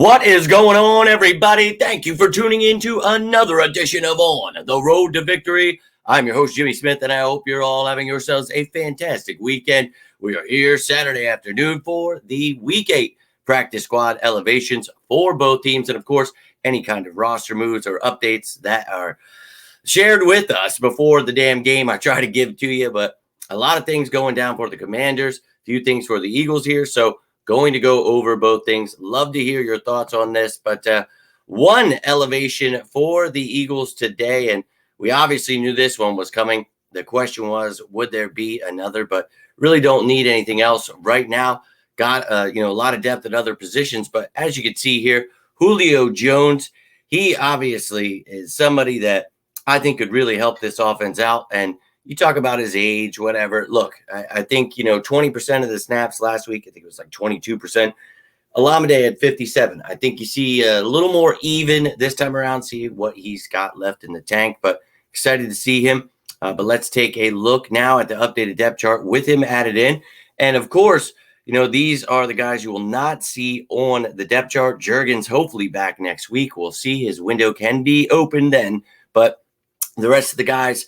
What is going on, everybody? Thank you for tuning in to another edition of On the Road to Victory. I'm your host, Jimmy Smith, and I hope you're all having yourselves a fantastic weekend. We are here Saturday afternoon for the Week 8 practice squad elevations for both teams, and of course, any kind of roster moves or updates that are shared with us before the damn game. I try to give to you, but a lot of things going down for the Commanders, a few things for the Eagles here, so going to go over both things. Love to hear your thoughts on this, but one elevation for the Eagles today, and we obviously knew this one was coming. The question was, would there be another? But really don't need anything else right now. Got a lot of depth at other positions, but as you can see here, Julio Jones, he obviously is somebody that I think could really help this offense out. And you talk about his age, whatever. Look, I think, 20% of the snaps last week, I think it was like 22%. Olamide had 57. I think you see a little more even this time around, see what he's got left in the tank, but excited to see him. But let's take a look now at the updated depth chart with him added in. And of course, these are the guys you will not see on the depth chart. Juergens hopefully back next week. We'll see. His window can be open then, but the rest of the guys,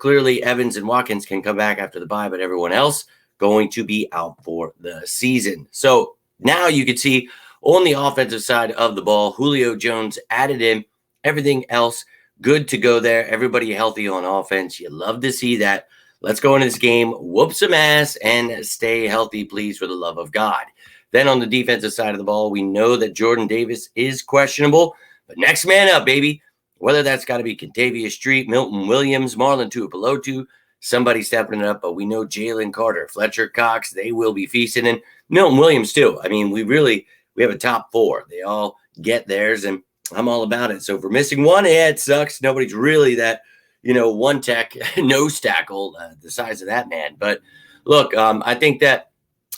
clearly Evans and Watkins can come back after the bye, but everyone else going to be out for the season. So now you can see on the offensive side of the ball, Julio Jones added in, everything else good to go there. Everybody healthy on offense. You love to see that. Let's go into this game, whoop some ass, and stay healthy, please, for the love of God. Then on the defensive side of the ball, we know that Jordan Davis is questionable, but next man up, baby. Whether that's got to be Contavious Street, Milton Williams, Marlon Tuipulotu, somebody stepping it up. But we know Jalen Carter, Fletcher Cox, they will be feasting. And Milton Williams, too. I mean, we have a top four. They all get theirs, and I'm all about it. So if we're missing one, it sucks. Nobody's really that, one tech, nose tackle, the size of that man. But look, I think that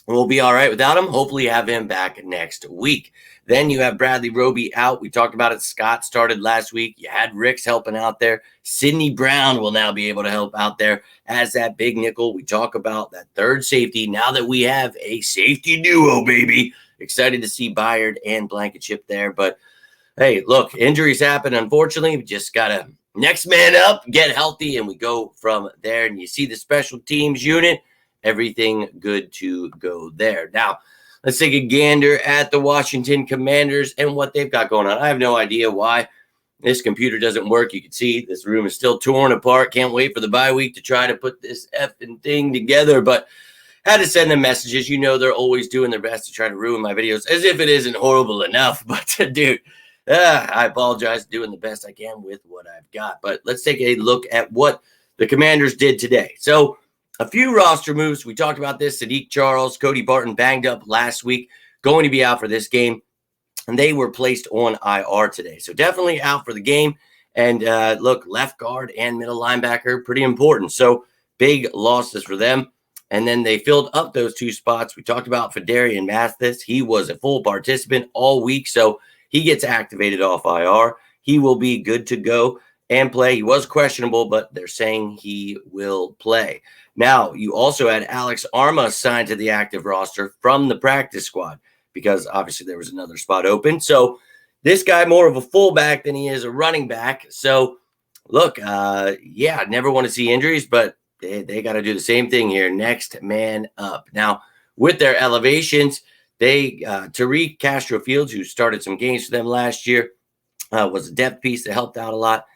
we'll be all right without him. Hopefully have him back next week. Then you have Bradley Roby out. We talked about it. Scott started last week. You had Ricks helping out there. Sidney Brown will now be able to help out there as that big nickel. We talk about that third safety. Now that we have a safety duo, baby. Excited to see Byard and Blankenship there. But, hey, look, injuries happen, unfortunately. We just got to next man up, get healthy, and we go from there. And you see the special teams unit. Everything good to go there. Now, let's take a gander at the Washington Commanders and what they've got going on. I have no idea why this computer doesn't work. You can see this room is still torn apart. Can't wait for the bye week to try to put this effing thing together. But had to send them messages. They're always doing their best to try to ruin my videos as if it isn't horrible enough. But, dude, I apologize, doing the best I can with what I've got. But let's take a look at what the Commanders did today. So, a few roster moves. We talked about this. Tariq Charles, Cody Barton banged up last week, going to be out for this game. And they were placed on IR today. So definitely out for the game. And look, left guard and middle linebacker, pretty important. So big losses for them. And then they filled up those two spots. We talked about Fedarian Mathis. He was a full participant all week. So he gets activated off IR. He will be good to go and play. He was questionable, but they're saying he will play. Now, you also had Alex Arma signed to the active roster from the practice squad because obviously there was another spot open. So this guy more of a fullback than he is a running back. So look, never want to see injuries, but they got to do the same thing here. Next man up. Now, with their elevations, Tariq Castro Fields, who started some games for them last year, was a depth piece that helped out a lot.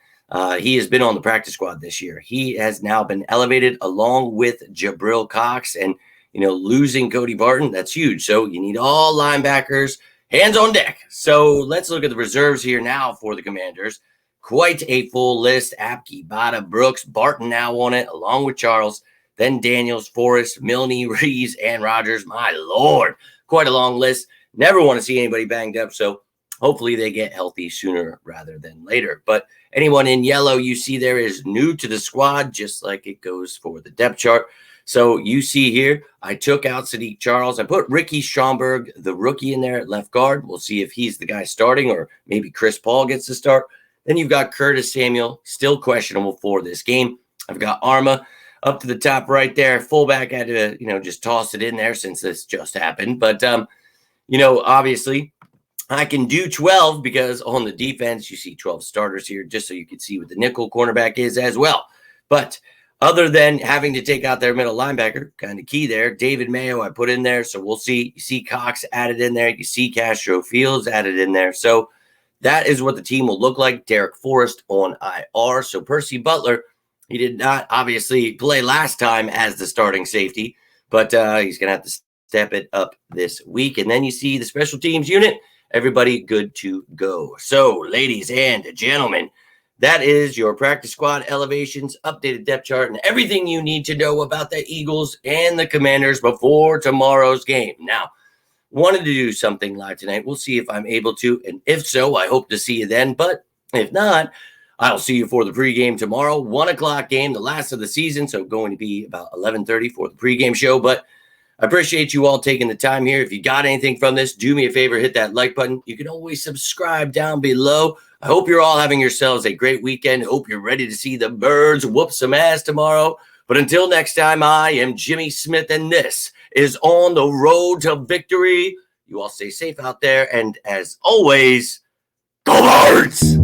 He has been on the practice squad this year. He has now been elevated along with Jabril Cox, and, losing Cody Barton, that's huge. So you need all linebackers, hands on deck. So let's look at the reserves here now for the Commanders. Quite a full list. Apke, Bada, Brooks, Barton now on it, along with Charles, then Daniels, Forrest, Milne, Reeves, and Rogers. My Lord, quite a long list. Never want to see anybody banged up, so hopefully they get healthy sooner rather than later. But anyone in yellow you see there is new to the squad, just like it goes for the depth chart. So you see here, I took out Tariq Charles. I put Ricky Schomburg, the rookie, in there at left guard. We'll see if he's the guy starting or maybe Chris Paul gets to start. Then you've got Curtis Samuel, still questionable for this game. I've got Arma up to the top right there. Fullback had to, just toss it in there since this just happened. But, obviously I can do 12 because on the defense, you see 12 starters here, just so you can see what the nickel cornerback is as well. But other than having to take out their middle linebacker, kind of key there, David Mayo I put in there. So we'll see. You see Cox added in there. You see Castro Fields added in there. So that is what the team will look like. Derek Forrest on IR. So Percy Butler, he did not obviously play last time as the starting safety, but he's going to have to step it up this week. And then you see the special teams unit. Everybody good to go. So, ladies and gentlemen, that is your practice squad elevations, updated depth chart, and everything you need to know about the Eagles and the Commanders before tomorrow's game. Now, wanted to do something live tonight. We'll see if I'm able to. And if so, I hope to see you then. But if not, I'll see you for the pregame tomorrow. 1 o'clock game, the last of the season. So going to be about 11:30 for the pregame show. But I appreciate you all taking the time here. If you got anything from this, do me a favor, hit that like button. You can always subscribe down below. I hope you're all having yourselves a great weekend. Hope you're ready to see the Birds whoop some ass tomorrow. But until next time, I am Jimmy Smith, and this is On the Road to Victory. You all stay safe out there. And as always, go Birds!